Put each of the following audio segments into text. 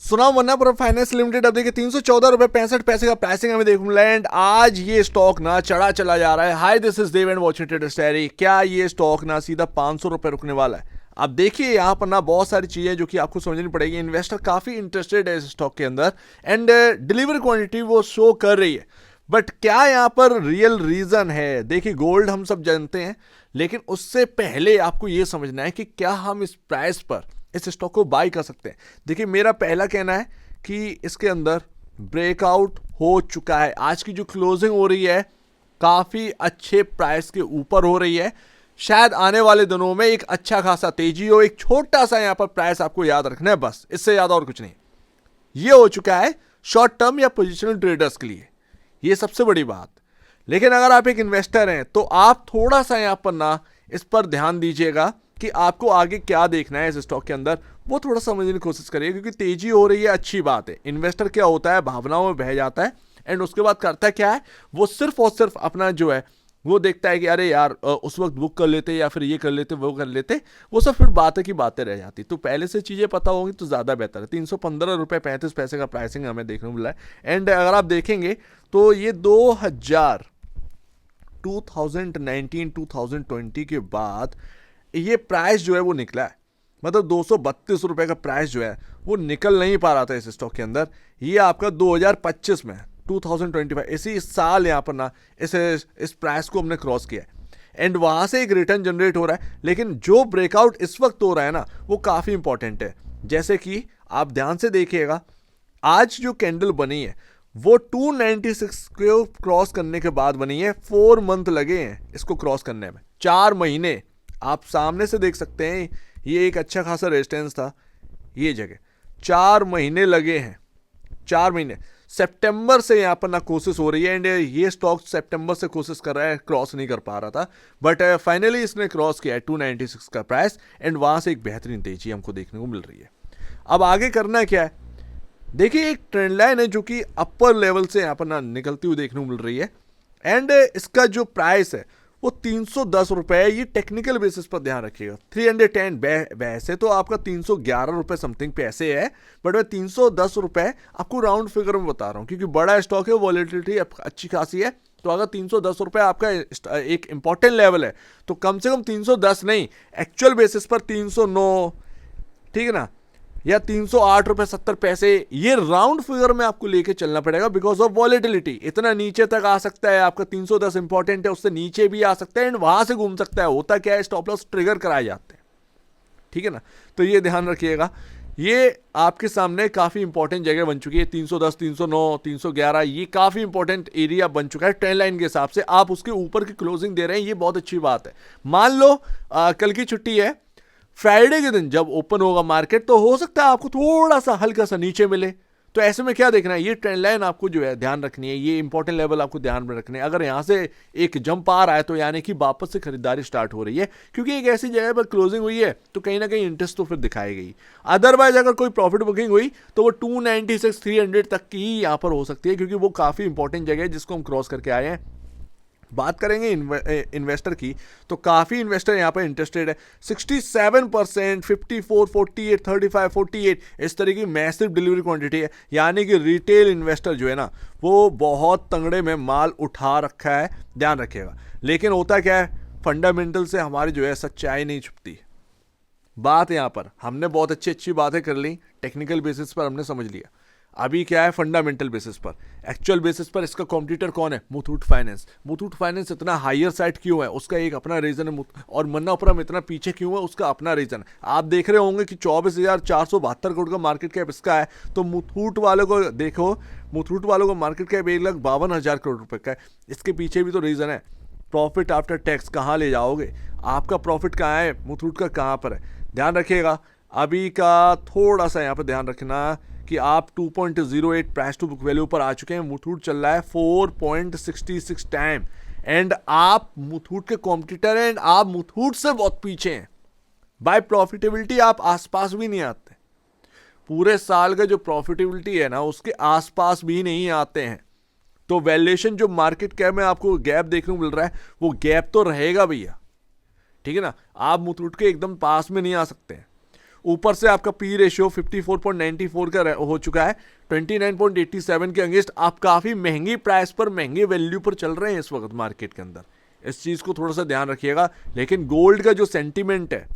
सुना Manappuram finance limited अब देखिए 314 रुपए 65 पैसे का प्राइसिंग हमें देखने मिला है। एंड आज ये स्टॉक ना चढ़ा चला जा रहा है। Hi this is Dev and watching trader story. क्या ये स्टॉक ना सीधा 500 रुपए रुकने वाला है? अब देखिए यहाँ पर ना बहुत सारी चीजें जो कि आपको समझनी पड़ेगी। इन्वेस्टर काफी इंटरेस्टेड है इस स्टॉक के अंदर एंड डिलीवरी क्वांटिटी वो शो कर रही है। बट क्या यहाँ पर रियल रीजन है? देखिए गोल्ड हम सब जानते हैं, लेकिन उससे पहले आपको ये समझना है कि क्या हम इस प्राइस पर इस स्टॉक को बाय कर सकते हैं। देखिए मेरा पहला कहना है कि इसके अंदर ब्रेकआउट हो चुका है। आज की जो क्लोजिंग हो रही है काफी अच्छे प्राइस के ऊपर हो रही है। शायद आने वाले दिनों में एक अच्छा खासा तेजी हो। एक छोटा सा यहां पर प्राइस आपको याद रखना है, बस इससे ज्यादा और कुछ नहीं। ये हो चुका है शॉर्ट टर्म या पोजिशनल ट्रेडर्स के लिए, ये सबसे बड़ी बात। लेकिन अगर आप एक इन्वेस्टर हैं तो आप थोड़ा सा यहां पर ना इस पर ध्यान दीजिएगा कि आपको आगे क्या देखना है इस स्टॉक के अंदर, वो थोड़ा समझने की कोशिश करिए। क्योंकि तेजी हो रही है, अच्छी बात है। इन्वेस्टर क्या होता है, भावनाओं में बह जाता है एंड उसके बाद करता क्या है, वो सिर्फ और सिर्फ अपना जो है वो देखता है कि अरे यार उस वक्त बुक कर लेते या फिर ये कर लेते वो कर लेते। वो सब फिर बातें की बातें रह जाती। तो पहले से चीज़ें पता होंगी तो ज़्यादा बेहतर है। 315 रुपए 35 पैसे का प्राइसिंग हमें देखने को मिला है। एंड अगर आप देखेंगे तो ये 2019-2020 के बाद ये प्राइस जो है वो निकला है। मतलब 232 रुपए का प्राइस जो है वो निकल नहीं पा रहा था इस स्टॉक के अंदर। ये आपका 2025 में 2025 इसी साल यहाँ पर ना इस प्राइस को हमने क्रॉस किया है एंड वहां से एक रिटर्न जनरेट हो रहा है। लेकिन जो ब्रेकआउट इस वक्त हो रहा है ना वो काफी इंपॉर्टेंट है। जैसे कि आप ध्यान से देखिएगा, आज जो कैंडल बनी है वो 296 को क्रॉस करने के बाद बनी है। 4 मंथ लगे हैं इसको क्रॉस करने में, 4 महीने। आप सामने से देख सकते हैं ये एक अच्छा खासा रेजिस्टेंस था, ये जगह 4 महीने लगे हैं। 4 महीने सितंबर से यहाँ पर ना कोशिश हो रही है एंड ये स्टॉक सितंबर से कोशिश कर रहा है, क्रॉस नहीं कर पा रहा था। बट फाइनली इसने क्रॉस किया है 296 का प्राइस एंड वहां से एक बेहतरीन तेजी हमको देखने को मिल रही है। अब आगे करना क्या है, देखिए एक ट्रेंड लाइन है जो कि अपर लेवल से यहाँ पर ना निकलती हुई देखने को मिल रही है एंड इसका जो प्राइस है वो 310 रुपए है। ये टेक्निकल बेसिस पर ध्यान रखिएगा। 310 वैसे तो आपका 311 रुपए समथिंग पे ऐसे है, बट मैं 310 रुपए आपको राउंड फिगर में बता रहा हूँ क्योंकि बड़ा स्टॉक है, वॉलेटिलिटी अच्छी खासी है। तो अगर 310 रुपए आपका एक इंपॉर्टेंट लेवल है तो कम से कम 310 नहीं, एक्चुअल बेसिस पर 309, ठीक है ना, या 308 रुपए 70 पैसे, ये राउंड फिगर में आपको लेके चलना पड़ेगा बिकॉज ऑफ वॉलेटिलिटी। इतना नीचे तक आ सकता है, आपका 310 इंपॉर्टेंट है, उससे नीचे भी आ सकता है एंड वहां से घूम सकता है। होता क्या है, स्टॉप लॉस ट्रिगर कराए जाते हैं, ठीक है ना। तो ये ध्यान रखिएगा। ये आपके सामने काफी इंपॉर्टेंट जगह बन चुकी है। 310 309 311 ये काफी इंपॉर्टेंट एरिया बन चुका है ट्रेंड लाइन के हिसाब से। आप उसके ऊपर की क्लोजिंग दे रहे हैं, ये बहुत अच्छी बात है। मान लो कल की छुट्टी है, फ्राइडे के दिन जब ओपन होगा मार्केट तो हो सकता है आपको थोड़ा सा हल्का सा नीचे मिले। तो ऐसे में क्या देखना है, ये ट्रेंड लाइन आपको जो है ध्यान रखनी है, ये इंपॉर्टेंट लेवल आपको ध्यान में रखने हैं। अगर यहां से एक जंप आ रहा है तो यानी कि वापस से खरीदारी स्टार्ट हो रही है, क्योंकि एक ऐसी जगह पर क्लोजिंग हुई है तो कहीं ना कहीं इंटरेस्ट तो फिर दिखाई गई। अदरवाइज अगर कोई प्रॉफिट बुकिंग हुई तो वो 296 300 तक की ही यहां पर हो सकती है, क्योंकि वो काफी इंपॉर्टेंट जगह है जिसको हम क्रॉस करके आए हैं। बात करेंगे इन्वेस्टर की तो काफी इन्वेस्टर यहां पर इंटरेस्टेड है। 67%, 54, 48, 35, 48 इस तरह की मैसिव डिलीवरी क्वांटिटी है। यानी कि रिटेल इन्वेस्टर जो है ना वो बहुत तंगड़े में माल उठा रखा है, ध्यान रखिएगा। लेकिन होता क्या है, फंडामेंटल से हमारी जो है सच्चाई नहीं छुपती। बात यहां पर हमने बहुत अच्छी अच्छी बातें कर ली, टेक्निकल बेसिस पर हमने समझ लिया। अभी क्या है, फंडामेंटल बेसिस पर, एक्चुअल बेसिस पर इसका कॉम्पिटिटर कौन है, मुथूट फाइनेंस। मुथूट फाइनेंस इतना हायर साइड क्यों है, उसका एक अपना रीजन है। और मन्नापुरम इतना पीछे क्यों है, उसका अपना रीजन है। आप देख रहे होंगे कि 24,472 करोड़ का मार्केट कैप इसका है। तो मुथूट वालों को देखो, मुथूट वालों का मार्केट कैप 1,52,000 करोड़ रुपए का है। इसके पीछे भी तो रीजन है। प्रॉफिट आफ्टर टैक्स कहाँ ले जाओगे, आपका प्रॉफिट कहाँ है, मुथूट का कहाँ पर है, ध्यान रखिएगा। अभी का थोड़ा सा यहाँ पर ध्यान रखना कि आप 2.08 प्राइस टू बुक वैल्यू पर आ चुके हैं। मुथूट चल रहा है 4.66 टाइम एंड आप मुथूट के कॉम्पिटिटर हैं एंड आप मुथूट से बहुत पीछे हैं। बाय प्रॉफिटेबिलिटी आप आसपास भी नहीं आते। पूरे साल का जो प्रॉफिटेबिलिटी है ना उसके आसपास भी नहीं आते हैं। तो वैल्यूएशन जो मार्केट कैप में आपको गैप देखने को मिल रहा है वो गैप तो रहेगा भैया, ठीक है ना। आप मुथूट के एकदम पास में नहीं आ सकते हैं। ऊपर से आपका पी रेशियो 54.94 का हो चुका है, 29.87 के अगेंस्ट आप काफ़ी महंगी प्राइस पर, महंगे वैल्यू पर चल रहे हैं इस वक्त मार्केट के अंदर। इस चीज़ को थोड़ा सा ध्यान रखिएगा। लेकिन गोल्ड का जो सेंटीमेंट है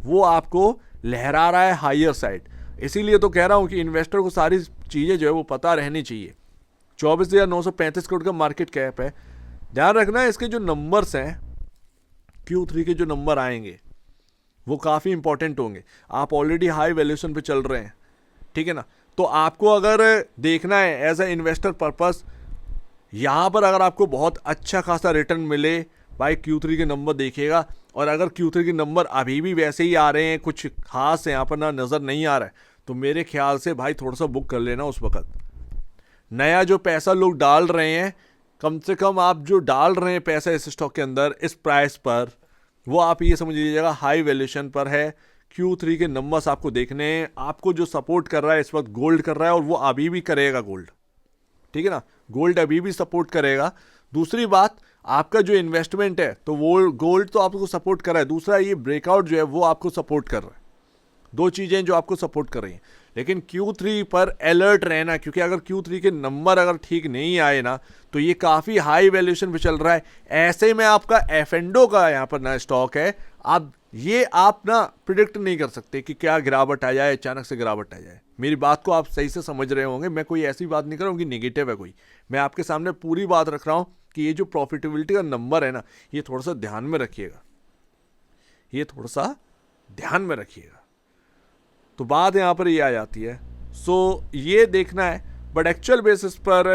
वो आपको लहरा रहा है हायर साइड, इसीलिए तो कह रहा हूँ कि इन्वेस्टर को सारी चीज़ें जो है वो पता रहनी चाहिए। 24,935 करोड़ का मार्केट कैप है। ध्यान रखना इसके जो नंबर्स हैं, Q3 के जो नंबर आएंगे वो काफ़ी इंपॉर्टेंट होंगे। आप ऑलरेडी हाई वैल्यूएशन पे चल रहे हैं, ठीक है ना। तो आपको अगर देखना है एज ए इन्वेस्टर पर्पस, यहाँ पर अगर आपको बहुत अच्छा खासा रिटर्न मिले भाई, Q3 के नंबर देखिएगा। और अगर Q3 के नंबर अभी भी वैसे ही आ रहे हैं, कुछ खास यहाँ पर ना नज़र नहीं आ रहा है, तो मेरे ख्याल से भाई थोड़ा सा बुक कर लेना उस वक्त। नया जो पैसा लोग डाल रहे हैं, कम से कम आप जो डाल रहे हैं पैसा इस स्टॉक के अंदर इस प्राइस पर, वो आप ये समझ लीजिएगा हाई वैल्यूएशन पर है। Q3 के नंबर्स आपको देखने हैं। आपको जो सपोर्ट कर रहा है इस वक्त गोल्ड कर रहा है, और वो अभी भी करेगा गोल्ड, ठीक है ना। गोल्ड अभी भी सपोर्ट करेगा। दूसरी बात, आपका जो इन्वेस्टमेंट है तो वो गोल्ड तो आपको सपोर्ट कर रहा है, दूसरा ये ब्रेकआउट जो है वो आपको सपोर्ट कर रहा है। दो चीज़ें जो आपको सपोर्ट कर रही हैं। लेकिन Q3 पर अलर्ट रहना, क्योंकि अगर Q3 के नंबर अगर ठीक नहीं आए ना, तो ये काफ़ी हाई वैल्यूएशन पे चल रहा है। ऐसे में आपका एफेंडो का यहाँ पर ना स्टॉक है, आप ना प्रिडिक्ट नहीं कर सकते कि क्या गिरावट आ जाए, अचानक से गिरावट आ जाए। मेरी बात को आप सही से समझ रहे होंगे। मैं कोई ऐसी बात नहीं कर रहा हूँ कि नेगेटिव है कोई, मैं आपके सामने पूरी बात रख रहा हूँ कि ये जो प्रॉफिटेबिलिटी का नंबर है ना, ये थोड़ा सा ध्यान में रखिएगा, ये थोड़ा सा ध्यान में रखिएगा। तो बात यहाँ पर ये आ जाती है। सो ये देखना है, बट एक्चुअल बेसिस पर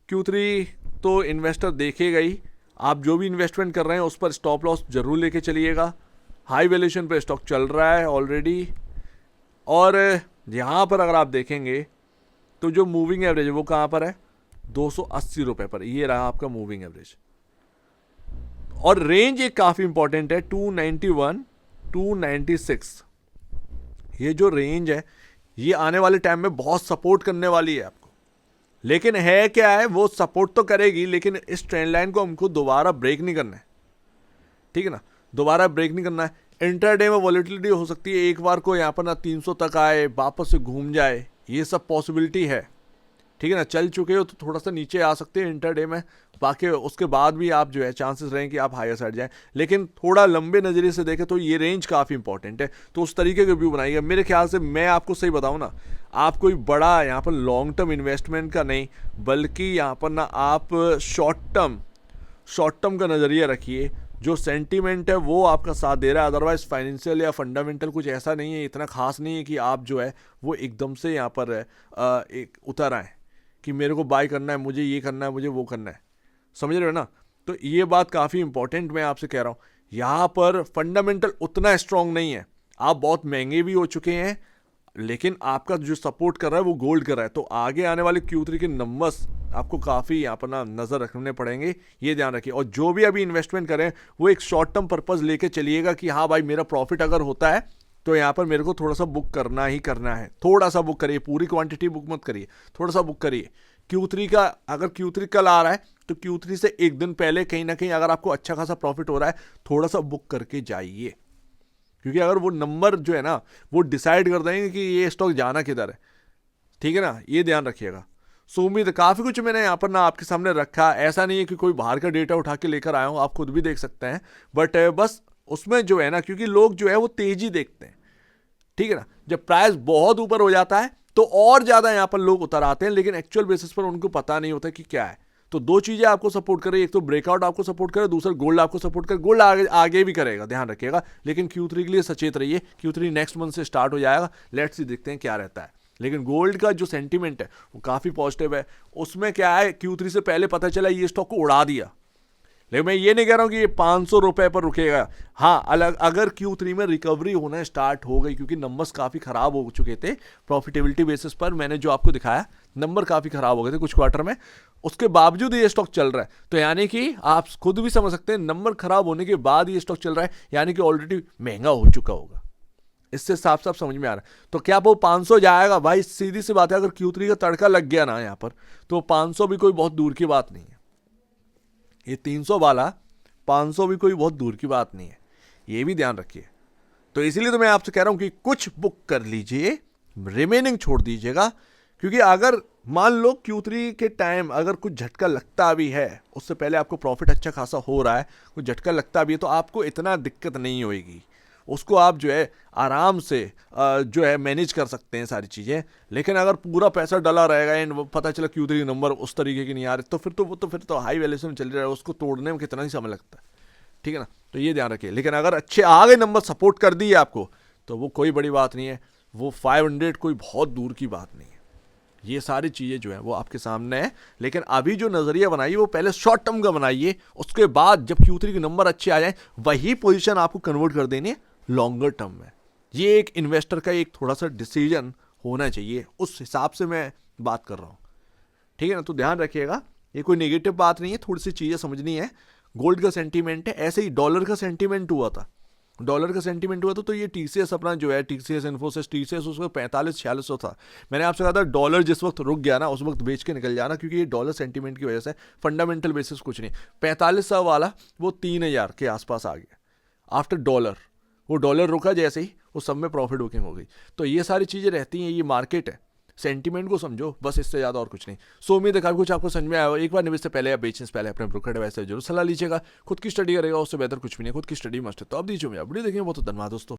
Q3 तो इन्वेस्टर देखेगा ही। आप जो भी इन्वेस्टमेंट कर रहे हैं उस पर स्टॉप लॉस जरूर लेके चलिएगा। हाई वैल्यूएशन पे स्टॉक चल रहा है ऑलरेडी, और यहाँ पर अगर आप देखेंगे तो जो मूविंग एवरेज है वो कहाँ पर है, 280 रुपये पर। ये रहा आपका मूविंग एवरेज, और रेंज एक काफ़ी इंपॉर्टेंट है, 291 296। ये जो रेंज है ये आने वाले टाइम में बहुत सपोर्ट करने वाली है आपको। लेकिन है क्या है, वो सपोर्ट तो करेगी, लेकिन इस ट्रेंड लाइन को हमको दोबारा ब्रेक नहीं करना है, ठीक है ना। दोबारा ब्रेक नहीं करना है। इंटरडे में वॉलेटिलिटी हो सकती है, एक बार को यहाँ पर ना 300 तक आए, वापस से घूम जाए, ये सब पॉसिबिलिटी है, ठीक है ना। चल चुके हो तो थोड़ा सा नीचे आ सकते हैं इंटरडे में, बाकी उसके बाद भी आप जो है चांसेस रहें कि आप हायर साइड जाएं। लेकिन थोड़ा लंबे नज़रिए से देखें तो ये रेंज काफ़ी इंपॉर्टेंट है, तो उस तरीके का व्यू बनाइएगा। मेरे ख्याल से मैं आपको सही बताऊं ना, आप कोई बड़ा यहाँ पर लॉन्ग टर्म इन्वेस्टमेंट का नहीं, बल्कि यहाँ पर ना आप शॉर्ट टर्म का नज़रिया रखिए। जो सेंटीमेंट है वो आपका साथ दे रहा है, अदरवाइज फाइनेंशियल या फंडामेंटल कुछ ऐसा नहीं है, इतना खास नहीं है कि आप जो है वो एकदम से यहाँ पर एक उतर आए कि मेरे को बाय करना है, मुझे ये करना है, मुझे वो करना है। समझ रहे हो ना। तो ये बात काफ़ी इंपॉर्टेंट मैं आपसे कह रहा हूँ। यहाँ पर फंडामेंटल उतना स्ट्रांग नहीं है, आप बहुत महंगे भी हो चुके हैं, लेकिन आपका जो सपोर्ट कर रहा है वो गोल्ड कर रहा है। तो आगे आने वाले Q3 के नंबर्स आपको काफ़ी यहाँ पर ना नज़र रखने पड़ेंगे, ये ध्यान रखिए। और जो भी अभी इन्वेस्टमेंट करें वो एक शॉर्ट टर्म पर्पज़ लेके चलिएगा कि हाँ भाई मेरा प्रॉफिट अगर होता है तो यहाँ पर मेरे को थोड़ा सा बुक करना ही करना है। थोड़ा सा बुक करिए, पूरी क्वांटिटी बुक मत करिए, थोड़ा सा बुक करिए। Q3 का अगर Q3 कल आ रहा है तो Q3 से एक दिन पहले कहीं ना कहीं अगर आपको अच्छा खासा प्रॉफिट हो रहा है, थोड़ा सा बुक करके जाइए, क्योंकि अगर वो नंबर जो है ना वो डिसाइड कर देंगे कि ये स्टॉक जाना किधर है, ठीक है ना, ये ध्यान रखिएगा। सो उम्मीद काफ़ी कुछ मैंने यहाँ पर ना आपके सामने रखा। ऐसा नहीं है कि कोई बाहर का डेटा उठा के लेकर आया हूँ, आप खुद भी देख सकते हैं, बट बस उसमें जो है ना, क्योंकि लोग जो है वो तेजी देखते हैं, ठीक है ना। जब प्राइस बहुत ऊपर हो जाता है तो और ज़्यादा यहाँ पर लोग उतर आते हैं, लेकिन एक्चुअल बेसिस पर उनको पता नहीं होता कि क्या है। तो दो चीज़ें आपको सपोर्ट कर रही है, एक तो ब्रेकआउट आपको सपोर्ट करे, दूसरा गोल्ड आपको सपोर्ट करे। गोल्ड आगे भी करेगा, ध्यान रखिएगा, लेकिन Q3 के लिए सचेत रहिए। Q3 नेक्स्ट मंथ से स्टार्ट हो जाएगा, लेट्स सी देखते हैं क्या रहता है। लेकिन गोल्ड का जो सेंटीमेंट है वो काफ़ी पॉजिटिव है। उसमें क्या है, Q3 से पहले पता चला ये स्टॉक को उड़ा दिया, लेकिन मैं ये नहीं कह रहा हूँ कि ये 500 रुपये पर रुकेगा। हाँ, अगर Q3 में रिकवरी होना स्टार्ट हो गई, क्योंकि नंबर्स काफ़ी ख़राब हो चुके थे प्रॉफिटेबिलिटी बेसिस पर, मैंने जो आपको दिखाया नंबर काफ़ी ख़राब हो गए थे कुछ क्वार्टर में, उसके बावजूद ये स्टॉक चल रहा है। तो यानी कि आप खुद भी समझ सकते हैं, नंबर ख़राब होने के बाद ये स्टॉक चल रहा है, यानी कि ऑलरेडी महंगा हो चुका होगा। इससे साफ साफ समझ में आ रहा है। तो क्या वो 500 जाएगा भाई? सीधी सी बात है, अगर Q3 का तड़का लग गया ना यहाँ पर, तो 500 भी कोई बहुत दूर की बात नहीं है। ये 300 वाला 500 भी कोई बहुत दूर की बात नहीं है, ये भी ध्यान रखिए, तो इसीलिए तो मैं आपसे कह रहा हूं कि कुछ बुक कर लीजिए, रिमेनिंग छोड़ दीजिएगा, क्योंकि अगर मान लो Q3 के टाइम अगर कुछ झटका लगता भी है, उससे पहले आपको प्रॉफिट अच्छा खासा हो रहा है, कुछ झटका लगता भी है, तो आपको इतना दिक्कत नहीं होएगी, उसको आप जो है आराम से जो है मैनेज कर सकते हैं सारी चीज़ें। लेकिन अगर पूरा पैसा डला रहेगा एंड पता चला Q3 नंबर उस तरीके की नहीं आ रहे, तो फिर तो हाई वैल्यूएशन में चल रहा है, उसको तोड़ने में कितना ही समय लगता है, ठीक है ना। तो ये ध्यान रखिए। लेकिन अगर अच्छे आ गए नंबर, सपोर्ट कर दिए आपको, तो वो कोई बड़ी बात नहीं है, वो 500 कोई बहुत दूर की बात नहीं है। ये सारी चीज़ें जो है वो आपके सामने है। लेकिन अभी जो नज़रिया बनाइए वो पहले शॉर्ट टर्म का बनाइए, उसके बाद जब Q3 के नंबर अच्छे आ जाए वही पोजीशन आपको कन्वर्ट कर देनी है लॉन्गर टर्म में। ये एक इन्वेस्टर का एक थोड़ा सा डिसीजन होना चाहिए, उस हिसाब से मैं बात कर रहा हूँ, ठीक है ना। तो ध्यान रखिएगा, ये कोई नेगेटिव बात नहीं है, थोड़ी सी चीज़ें समझनी है। गोल्ड का सेंटीमेंट है, ऐसे ही डॉलर का सेंटीमेंट हुआ था, तो ये टीसीएस अपना जो है, टीसीएस इन्फोसिस, टीसीएस उसको 45-46 था। मैंने आपसे कहा था डॉलर जिस वक्त रुक गया ना, उस वक्त बेच के निकल जाना, क्योंकि ये डॉलर सेंटीमेंट की वजह से, फंडामेंटल बेसिस कुछ नहीं। 4500 वाला वो 3000 के आसपास आ गया आफ्टर डॉलर। वो डॉलर रुका जैसे ही, वो सब में प्रॉफिट बुकिंग हो गई। तो ये सारी चीज़ें रहती हैं, ये मार्केट है, सेंटीमेंट को समझो बस, इससे ज़्यादा और कुछ नहीं। सो उम्मीद है काफ़ी कुछ आपको समझ में आया हो। एक बार निवेश से पहले या बेचने से पहले अपने ब्रोकर एडवाइस से जरूर सलाह लीजिएगा। खुद की स्टडी करेगा, उससे बेहतर कुछ भी नहीं, खुद की स्टडी मस्ट है। तो अब दीजिए मैं वीडियो देखिए, बहुत धन्यवाद दोस्तों।